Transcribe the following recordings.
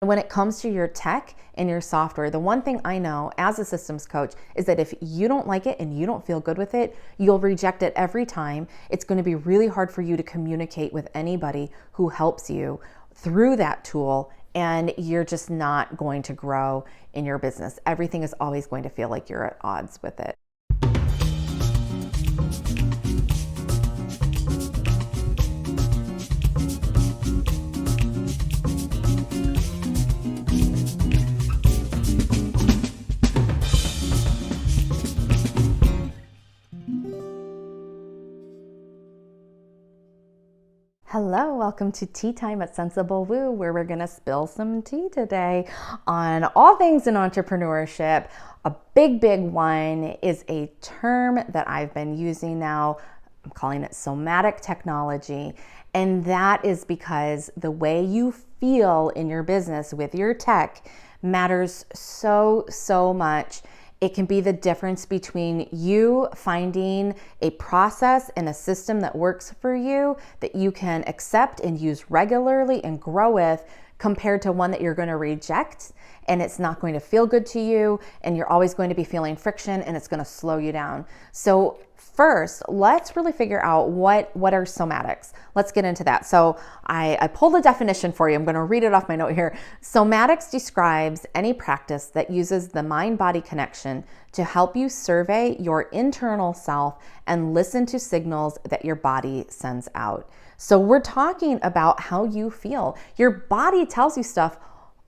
When it comes to your tech and your software, the one thing I know as a systems coach is that if you don't like it and you don't feel good with it, you'll reject it every time. It's going to be really hard for you to communicate with anybody who helps you through that tool, and you're just not going to grow in your business. Everything is always going to feel like you're at odds with it. Hello, welcome to Tea Time at Sensible Woo, where we're going to spill some tea today on all things in entrepreneurship. A big one is a term that I've been using now. I'm calling it somatic technology. And that is because the way you feel in your business with your tech matters so much. It can be the difference between you finding a process and a system that works for you that you can accept and use regularly and grow with, compared to one that you're going to reject and it's not going to feel good to you and you're always going to be feeling friction and it's going to slow you down. So first, let's really figure out what are somatics. Let's get into that. So I pulled a definition for you. I'm going to read it off my note here. Somatics describes any practice that uses the mind-body connection to help you survey your internal self and listen to signals that your body sends out. So we're talking about how you feel. Your body tells you stuff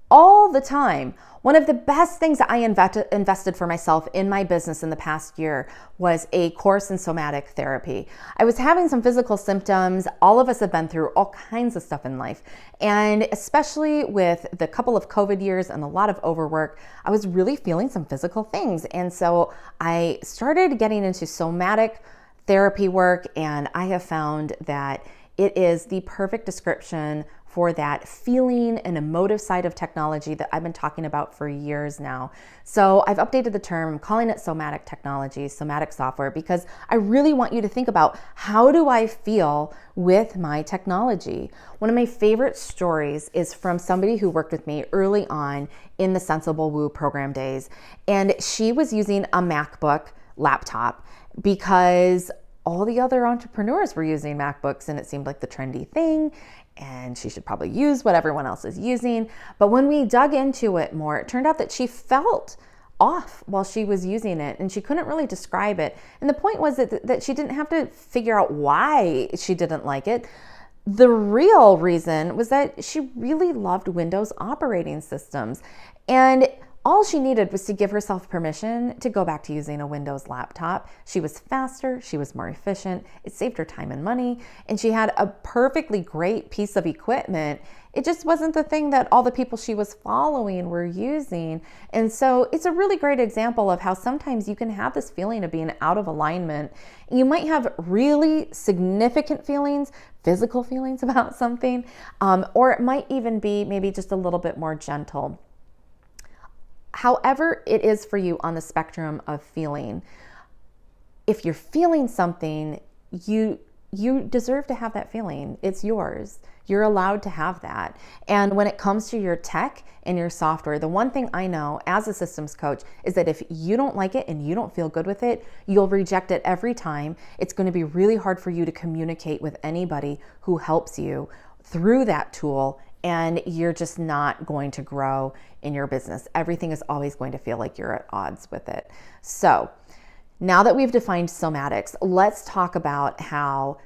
all the time. One of the best things that I invested for myself in my business in the past year was a course in somatic therapy. I was having some physical symptoms. All of us have been through all kinds of stuff in life. And especially with the couple of COVID years and a lot of overwork, I was really feeling some physical things. And so I started getting into somatic therapy work, and I have found that it is the perfect description for that feeling and emotive side of technology that I've been talking about for years now. So I've updated the term, calling it somatic technology, somatic software, because I really want you to think about, how do I feel with my technology? One of my favorite stories is from somebody who worked with me early on in the Sensible Woo program days. And she was using a MacBook laptop because all the other entrepreneurs were using MacBooks and it seemed like the trendy thing, and she should probably use what everyone else is using. But when we dug into it more, it turned out that she felt off while she was using it and she couldn't really describe it. And the point was that she didn't have to figure out why she didn't like it. The real reason was that she really loved Windows operating systems. And all she needed was to give herself permission to go back to using a Windows laptop. She was faster, she was more efficient, it saved her time and money, and she had a perfectly great piece of equipment. It just wasn't the thing that all the people she was following were using. And so it's a really great example of how sometimes you can have this feeling of being out of alignment. You might have really significant feelings, physical feelings about something, or it might even be maybe just a little bit more gentle. However it is for you on the spectrum of feeling, if you're feeling something, you deserve to have that feeling. It's yours. You're allowed to have that. And when it comes to your tech and your software, the one thing I know as a systems coach is that if you don't like it and you don't feel good with it, you'll reject it every time. It's going to be really hard for you to communicate with anybody who helps you through that tool, and you're just not going to grow in your business. Everything is always going to feel like you're at odds with it. So now that we've defined somatics, let's talk about how,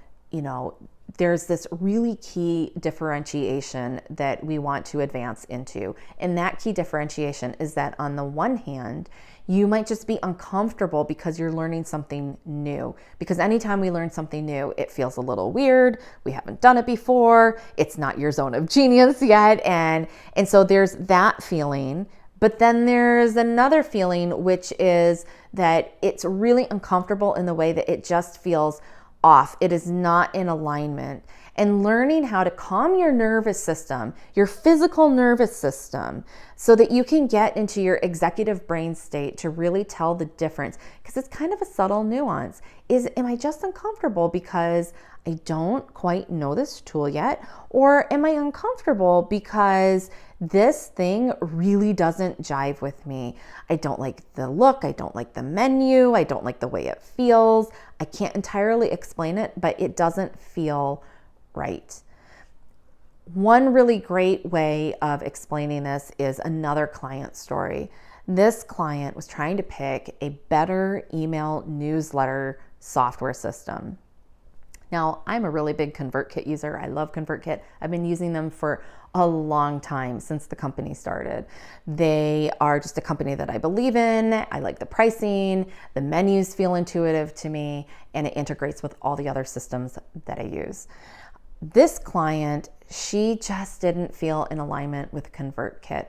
there's this really key differentiation that we want to advance into. And that key differentiation is that on the one hand, you might just be uncomfortable because you're learning something new. Because anytime we learn something new, it feels a little weird. We haven't done it before. It's not your zone of genius yet. And so there's that feeling. But then there's another feeling, which is that it's really uncomfortable in the way that it just feels off. It is not in alignment. And learning how to calm your nervous system, your physical nervous system, so that you can get into your executive brain state to really tell the difference. Because it's kind of a subtle nuance. Am I just uncomfortable because I don't quite know this tool yet? Or am I uncomfortable because this thing really doesn't jive with me. I don't like the look. I don't like the menu. I don't like the way it feels. I can't entirely explain it, but it doesn't feel right. One really great way of explaining this is another client story. This client was trying to pick a better email newsletter software system. Now, I'm a really big ConvertKit user. I love ConvertKit. I've been using them for a long time, since the company started. They are just a company that I believe in. I like the pricing, the menus feel intuitive to me, and it integrates with all the other systems that I use. This client, she just didn't feel in alignment with ConvertKit.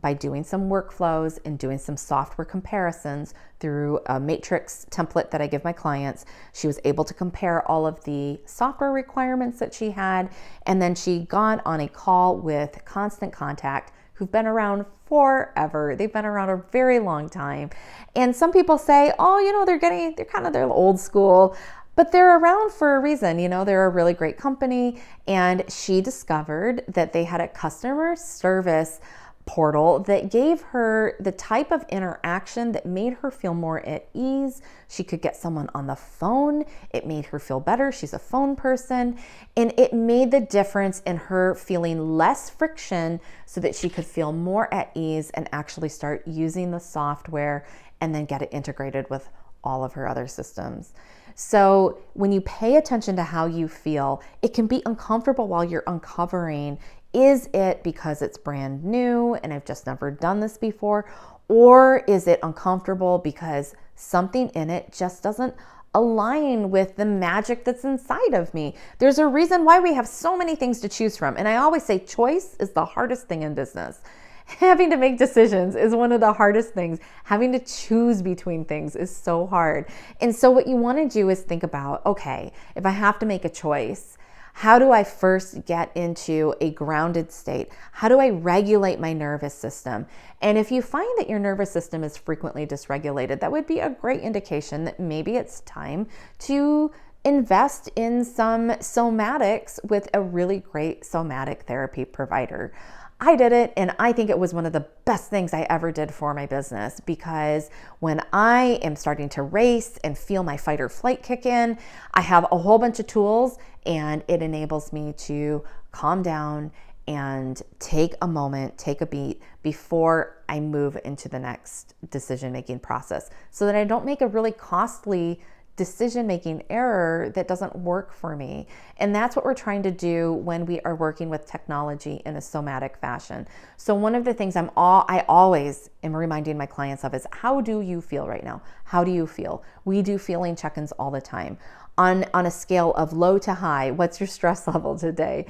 By doing some workflows and doing some software comparisons through a matrix template that I give my clients, she was able to compare all of the software requirements that she had. And then she got on a call with Constant Contact, who've been around forever. They've been around a very long time. And some people say, oh, they're old school. But they're around for a reason. They're a really great company. And she discovered that they had a customer service portal that gave her the type of interaction that made her feel more at ease. She could get someone on the phone. It made her feel better. She's a phone person. And it made the difference in her feeling less friction so that she could feel more at ease and actually start using the software and then get it integrated with all of her other systems. So when you pay attention to how you feel, it can be uncomfortable while you're uncovering, is it because it's brand new and I've just never done this before? Or is it uncomfortable because something in it just doesn't align with the magic that's inside of me? There's a reason why we have so many things to choose from. And I always say choice is the hardest thing in business. Having to make decisions is one of the hardest things. Having to choose between things is so hard. And so what you want to do is think about, okay, if I have to make a choice, how do I first get into a grounded state? How do I regulate my nervous system? And if you find that your nervous system is frequently dysregulated, that would be a great indication that maybe it's time to invest in some somatics with a really great somatic therapy provider. I did it, and I think it was one of the best things I ever did for my business, because when I am starting to race and feel my fight or flight kick in, I have a whole bunch of tools, and it enables me to calm down and take a moment, take a beat before I move into the next decision-making process, so that I don't make a really costly decision-making error that doesn't work for me. And that's what we're trying to do when we are working with technology in a somatic fashion. So one of the things I always am reminding my clients of is, how do you feel right now? How do you feel? We do feeling check-ins all the time. On a scale of low to high, what's your stress level today?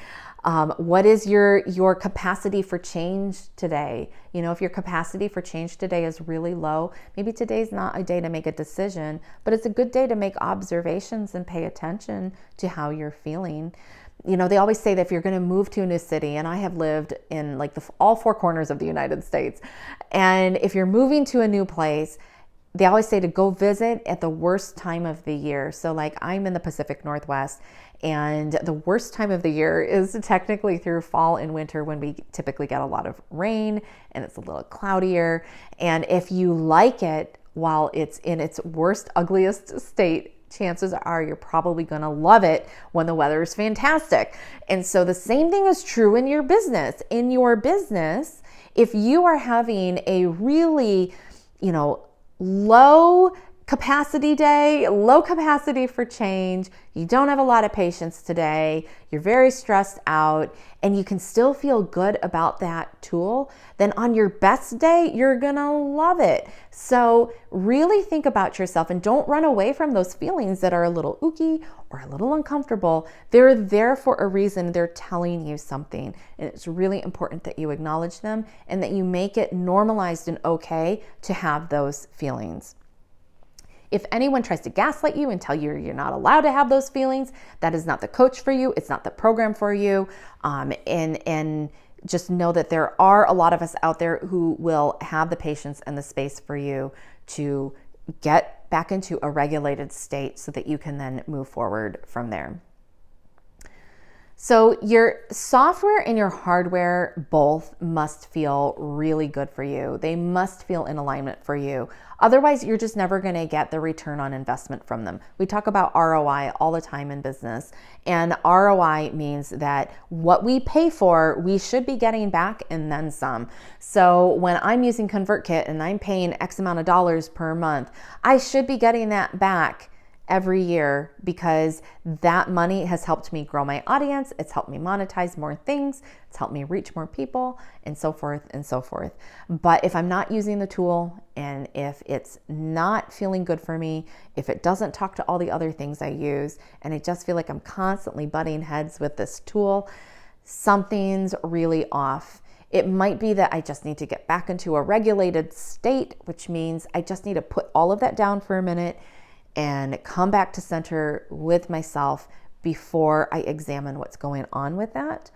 What is your capacity for change today? If your capacity for change today is really low, maybe today's not a day to make a decision, but it's a good day to make observations and pay attention to how you're feeling. They always say that if you're going to move to a new city, and I have lived in all four corners of the United States, and if you're moving to a new place, they always say to go visit at the worst time of the year. So I'm in the Pacific Northwest, and the worst time of the year is technically through fall and winter, when we typically get a lot of rain and it's a little cloudier. And if you like it while it's in its worst, ugliest state, chances are you're probably going to love it when the weather is fantastic. And so the same thing is true in your business. In your business, if you are having a really, low capacity day, low capacity for change, you don't have a lot of patience today, you're very stressed out, and you can still feel good about that tool, then on your best day, you're gonna love it. So really think about yourself, and don't run away from those feelings that are a little ooky or a little uncomfortable. They're there for a reason. They're telling you something, and it's really important that you acknowledge them and that you make it normalized and okay to have those feelings. If anyone tries to gaslight you and tell you you're not allowed to have those feelings, that is not the coach for you. It's not the program for you. And just know that there are a lot of us out there who will have the patience and the space for you to get back into a regulated state so that you can then move forward from there. So your software and your hardware both must feel really good for you. They must feel in alignment for you. Otherwise, you're just never going to get the return on investment from them. We talk about ROI all the time in business, and ROI means that what we pay for, we should be getting back and then some. So when I'm using ConvertKit and I'm paying X amount of dollars per month, I should be getting that back every year, because that money has helped me grow my audience. It's helped me monetize more things. It's helped me reach more people, and so forth and so forth. But if I'm not using the tool, and if it's not feeling good for me, if it doesn't talk to all the other things I use, and I just feel like I'm constantly butting heads with this tool, something's really off. It might be that I just need to get back into a regulated state, which means I just need to put all of that down for a minute and come back to center with myself before I examine what's going on with that.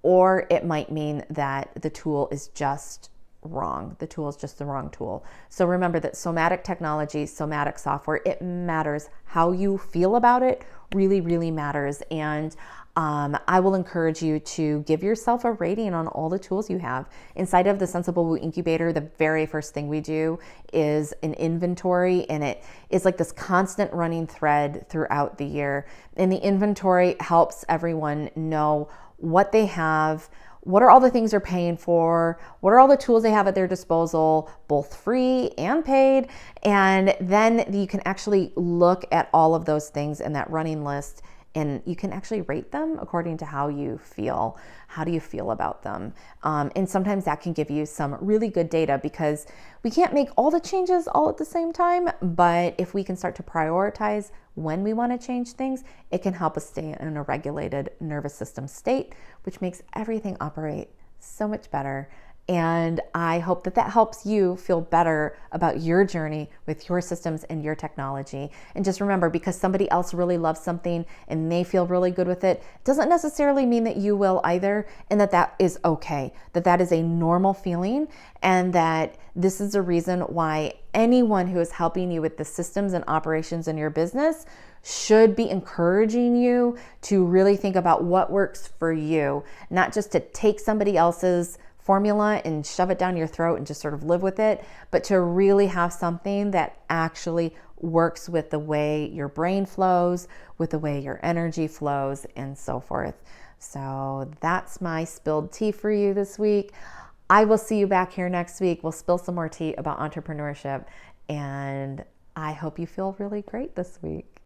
Or it might mean that the tool is just wrong. The tool is just the wrong tool. So remember that somatic technology, somatic software, it matters. How you feel about it really, really matters. And I will encourage you to give yourself a rating on all the tools you have. Inside of the Sensible Woo Incubator, the very first thing we do is an inventory, and it is like this constant running thread throughout the year. And the inventory helps everyone know what they have, what are all the things they're paying for, what are all the tools they have at their disposal, both free and paid. And then you can actually look at all of those things in that running list, and you can actually rate them according to how you feel. How do you feel about them? And sometimes that can give you some really good data, because we can't make all the changes all at the same time. But if we can start to prioritize when we want to change things, it can help us stay in a regulated nervous system state, which makes everything operate so much better. And I hope that that helps you feel better about your journey with your systems and your technology. And just remember, because somebody else really loves something and they feel really good with it, doesn't necessarily mean that you will either, and that that is okay, that that is a normal feeling, and that this is a reason why anyone who is helping you with the systems and operations in your business should be encouraging you to really think about what works for you, not just to take somebody else's formula and shove it down your throat and just sort of live with it, but to really have something that actually works with the way your brain flows, with the way your energy flows, and so forth. So that's my spilled tea for you this week. I will see you back here next week. We'll spill some more tea about entrepreneurship, and I hope you feel really great this week.